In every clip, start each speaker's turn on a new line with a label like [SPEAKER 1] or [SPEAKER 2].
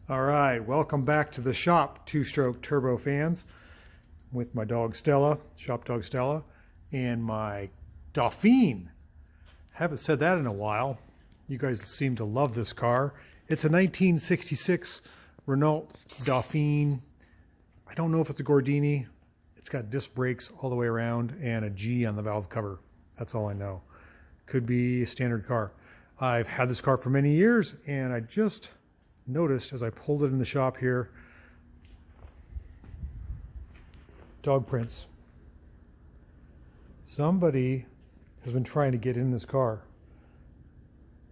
[SPEAKER 1] All right, welcome back to the shop, two-stroke turbo fans, with my dog Stella, shop dog Stella, and my Dauphine. Haven't said that in a while. You guys seem to love this car. It's a 1966 Renault Dauphine. I don't know if it's a Gordini. It's got disc brakes all the way around and a G on the valve cover. That's all I know. Could be a standard car. I've had this car for many years, and I just noticed as I pulled it in the shop here, dog prints. Somebody has been trying to get in this car.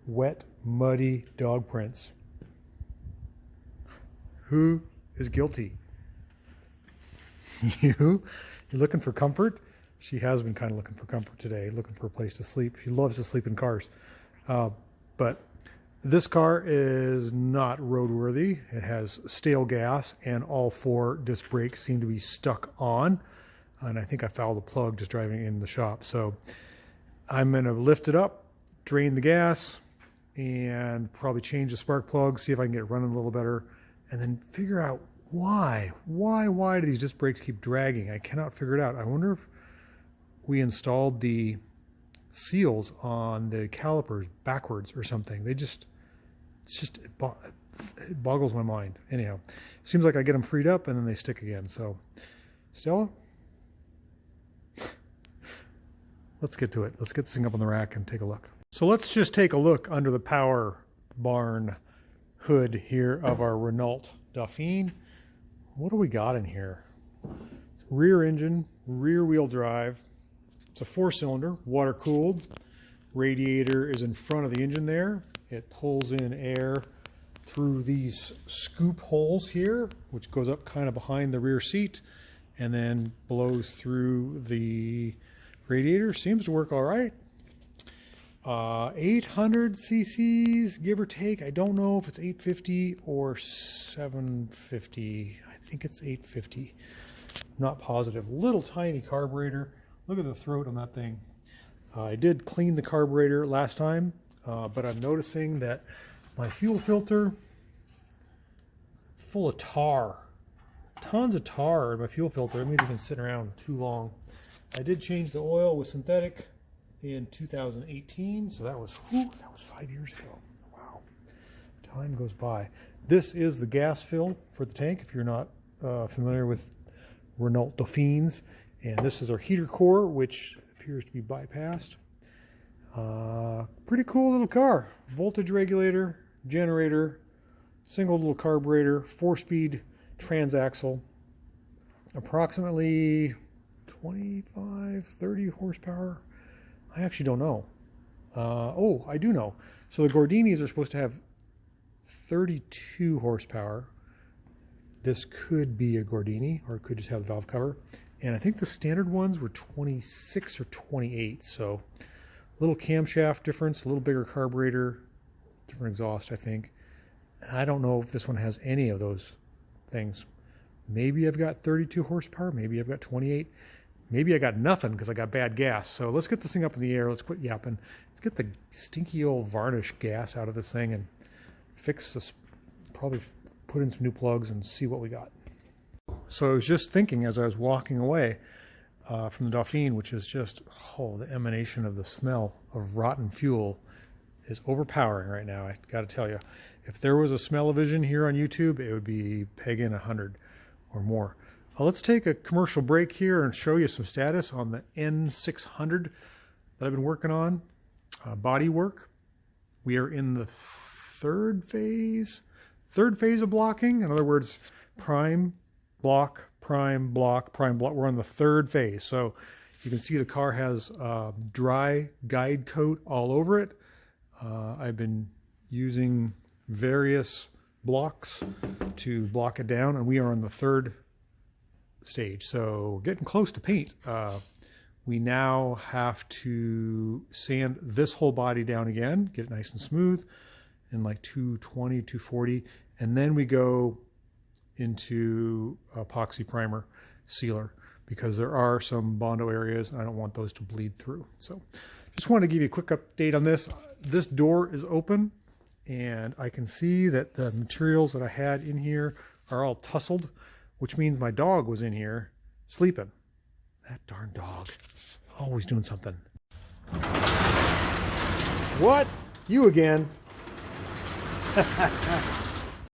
[SPEAKER 1] Wet, muddy dog prints. Who is guilty? You? You're looking for comfort? She has been kind of looking for comfort today, looking for a place to sleep. She loves to sleep in cars. But this car is not roadworthy. It has stale gas and all four disc brakes seem to be stuck on. And I think I fouled the plug just driving in the shop. So I'm going to lift it up, drain the gas, and probably change the spark plug, see if I can get it running a little better, and then figure out why do these disc brakes keep dragging? I cannot figure it out. I wonder if we installed the seals on the calipers backwards or something. It boggles my mind. Anyhow, seems like I get them freed up and then they stick again. So, Stella, let's get to it. Let's get this thing up on the rack and take a look. So let's just take a look under the power barn hood here of our Renault Dauphine. What do we got in here? It's rear engine, rear wheel drive. It's a 4-cylinder, water cooled. Radiator is in front of the engine there. It pulls in air through these scoop holes here, which goes up kind of behind the rear seat and then blows through the radiator. Seems to work all right. 800 cc's, give or take. I don't know if it's 850 or 750. I think it's 850. Not positive. Little tiny carburetor. Look at the throat on that thing. I did clean the carburetor last time, but I'm noticing that my fuel filter full of tar. Tons of tar in my fuel filter. It means it's been sitting around too long. I did change the oil with synthetic in 2018, so that was 5 years ago. Wow, time goes by. This is the gas fill for the tank, if you're not familiar with Renault Dauphines. And this is our heater core, which appears to be bypassed. Pretty cool little car. Voltage regulator, generator, single little carburetor, 4-speed transaxle, approximately 25, 30 horsepower. I actually don't know. Oh, I do know. So the Gordinis are supposed to have 32 horsepower. This could be a Gordini, or it could just have the valve cover. And I think the standard ones were 26 or 28. So a little camshaft difference, a little bigger carburetor, different exhaust, I think. And I don't know if this one has any of those things. Maybe I've got 32 horsepower. Maybe I've got 28. Maybe I got nothing because I got bad gas. So let's get this thing up in the air. Let's quit yapping. Let's get the stinky old varnish gas out of this thing and fix this. Probably put in some new plugs and see what we got. So I was just thinking as I was walking away from the Dauphine, which is just, the emanation of the smell of rotten fuel is overpowering right now. I got to tell you, if there was a smell-o-vision here on YouTube, it would be pegging 100 or more. Let's take a commercial break here and show you some status on the N600 that I've been working on. Body work. We are in the third phase of blocking. In other words, prime, block, prime, block, prime, block. We're on the third phase. So you can see the car has dry guide coat all over it. I've been using various blocks to block it down, and we are on the third stage. So we're getting close to paint. We now have to sand this whole body down again, get it nice and smooth in like 220, 240, and then we go into epoxy primer sealer because there are some Bondo areas and I don't want those to bleed through. So just wanted to give you a quick update on this. This door is open and I can see that the materials that I had in here are all tussled, which means my dog was in here sleeping. That darn dog, always doing something. What? You again?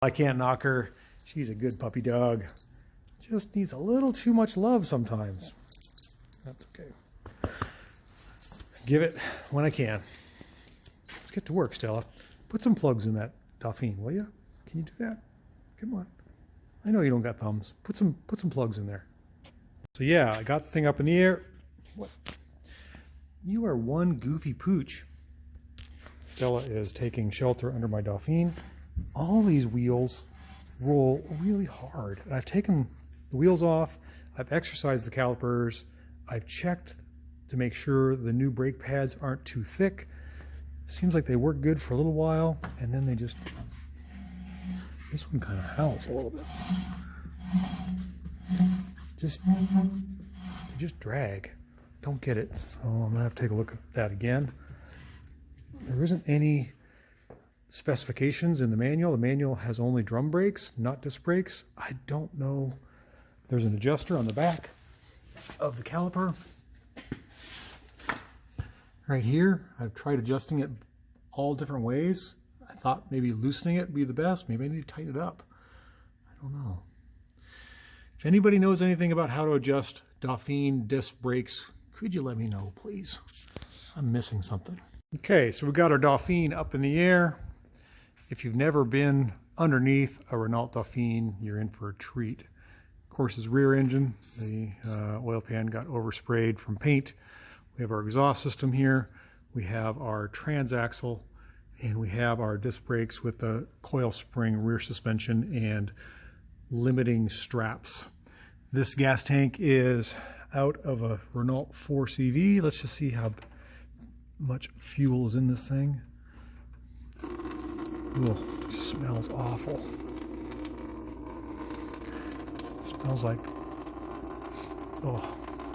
[SPEAKER 1] I can't knock her. She's a good puppy dog. Just needs a little too much love sometimes. That's okay. Give it when I can. Let's get to work, Stella. Put some plugs in that Dauphine, will you? Can you do that? Come on. I know you don't got thumbs. Put some plugs in there. So yeah, I got the thing up in the air. What? You are one goofy pooch. Stella is taking shelter under my Dauphine. All these wheels roll really hard. And I've taken the wheels off. I've exercised the calipers. I've checked to make sure the new brake pads aren't too thick. Seems like they work good for a little while, and then they just, this one kind of howls a little bit. They just drag. Don't get it. So I'm gonna have to take a look at that again. There isn't any specifications in the manual. The manual has only drum brakes, not disc brakes. I don't know. There's an adjuster on the back of the caliper. Right here, I've tried adjusting it all different ways. I thought maybe loosening it would be the best. Maybe I need to tighten it up. I don't know. If anybody knows anything about how to adjust Dauphine disc brakes, could you let me know, please? I'm missing something. Okay, so we got our Dauphine up in the air. If you've never been underneath a Renault Dauphine, you're in for a treat. Of course, his rear engine, the oil pan got oversprayed from paint. We have our exhaust system here. We have our transaxle, and we have our disc brakes with the coil spring rear suspension and limiting straps. This gas tank is out of a Renault 4CV. Let's just see how much fuel is in this thing. Ugh, it just smells awful. It smells like, oh,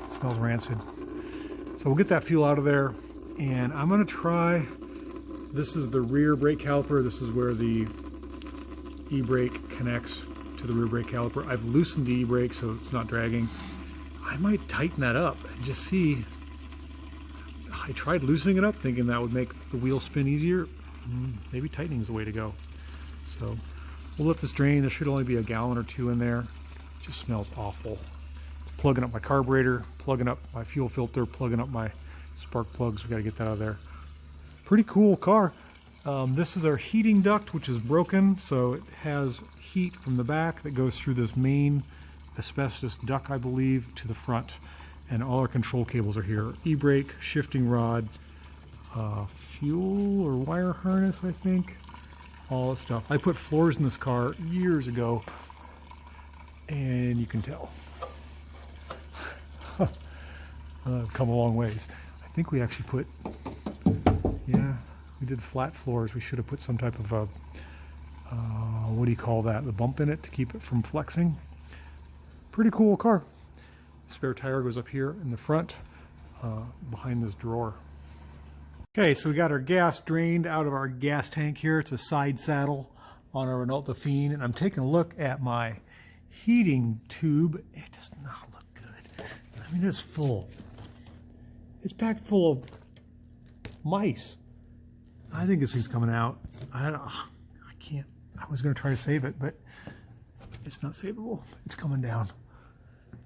[SPEAKER 1] it smells rancid. So we'll get that fuel out of there, and I'm going to try, this is the rear brake caliper. This is where the e-brake connects to the rear brake caliper. I've loosened the e-brake so it's not dragging. I might tighten that up and just see. I tried loosening it up thinking that would make the wheel spin easier. Maybe tightening is the way to go. So we'll let this drain. There should only be a gallon or two in there. It just smells awful. Plugging up my carburetor, plugging up my fuel filter, plugging up my spark plugs. We got to get that out of there. Pretty cool car. This is our heating duct, which is broken, so it has heat from the back that goes through this main asbestos duct, I believe, to the front. And all our control cables are here. E-brake, shifting rod, fuel or wire harness, I think. All that stuff. I put floors in this car years ago, and you can tell. I've come a long ways. I think we actually put, yeah, we did flat floors. We should have put some type of a, what do you call that? The bump in it to keep it from flexing. Pretty cool car. Spare tire goes up here in the front, behind this drawer. Okay, so we got our gas drained out of our gas tank here. It's a side saddle on our Renault Dauphine, and I'm taking a look at my heating tube. It does not look good. I mean, it's full. It's packed full of mice. I think this thing's coming out. I can't. I was going to try to save it, but it's not savable. It's coming down.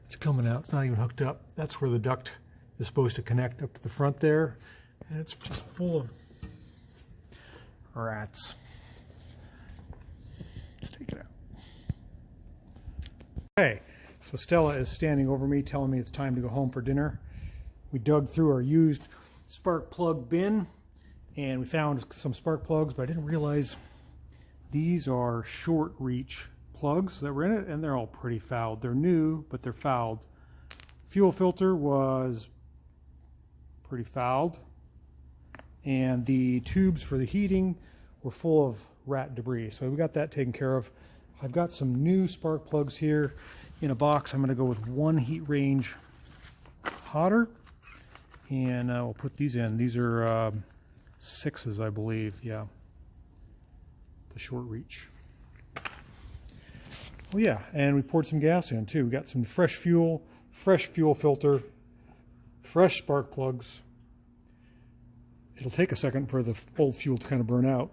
[SPEAKER 1] It's coming out. It's not even hooked up. That's where the duct is supposed to connect up to the front there. And it's just full of rats. Let's take it out. Okay, so Stella is standing over me telling me it's time to go home for dinner. We dug through our used spark plug bin and we found some spark plugs, but I didn't realize these are short reach plugs that were in it, and they're all pretty fouled. They're new, but they're fouled. Fuel filter was pretty fouled, and the tubes for the heating were full of rat debris. So we got that taken care of. I've got some new spark plugs here in a box. I'm going to go with one heat range hotter, and we'll put these in. These are 6s, I believe. Yeah. the short reach. Oh yeah, and we poured some gas in too. We got some fresh fuel filter, fresh spark plugs. It'll take a second for the old fuel to kind of burn out.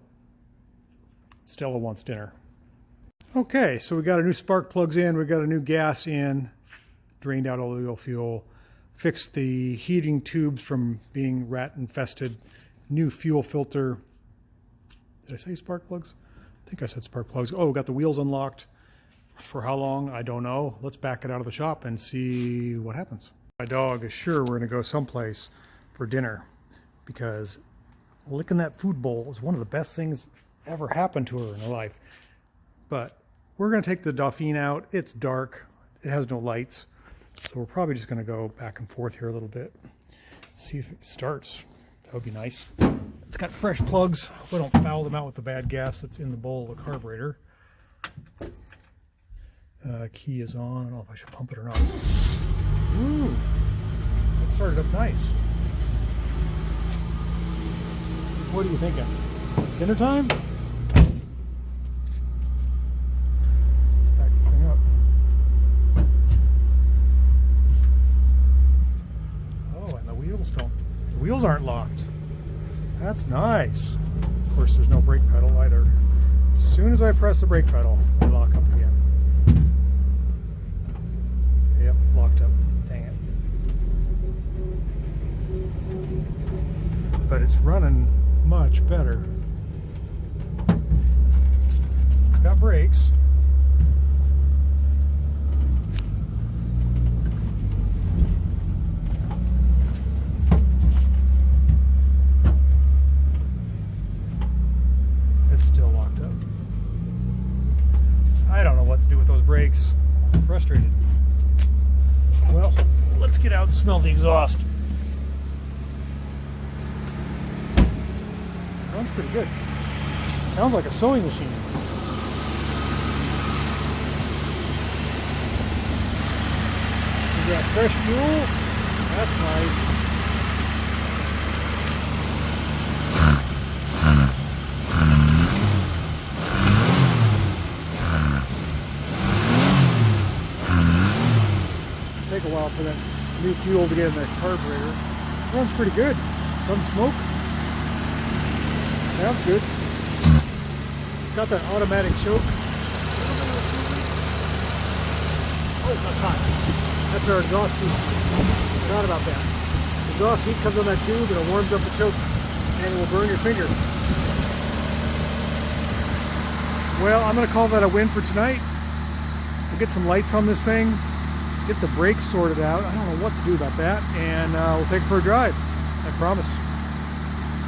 [SPEAKER 1] Stella wants dinner. Okay, so we got our new spark plugs in, we got a new gas in, drained out all the oil fuel, fixed the heating tubes from being rat infested, new fuel filter. Did I say spark plugs? I think I said spark plugs. Oh, got the wheels unlocked. For how long? I don't know. Let's back it out of the shop and see what happens. My dog is sure we're going to go someplace for dinner because licking that food bowl is one of the best things ever happened to her in her life. But we're going to take the Dauphine out. It's dark. It has no lights. So we're probably just going to go back and forth here a little bit. See if it starts. That would be nice. It's got fresh plugs. Hope I don't foul them out with the bad gas that's in the bowl of the carburetor. Key is on. I don't know if I should pump it or not. Ooh, that started up nice. What are you thinking? Dinner time? Let's back this thing up. Oh, and the wheels aren't locked. That's nice. Of course, there's no brake pedal either. As soon as I press the brake pedal, they lock up again. Yep, locked up. Dang it. But it's running much better. It's got brakes. It's still locked up. I don't know what to do with those brakes. I'm frustrated. Well, let's get out and smell the exhaust. Sounds pretty good. Sounds like a sewing machine. We got fresh fuel. That's nice. Take a while for that new fuel to get in the carburetor. Runs pretty good. Some smoke. Sounds good. It's got that automatic choke. Oh, that's hot. That's our exhaust heat. Forgot about that. Exhaust heat comes on that tube and it warms up the choke and it will burn your finger. Well, I'm going to call that a win for tonight. We'll get some lights on this thing. Get the brakes sorted out. I don't know what to do about that. And we'll take it for a drive. I promise.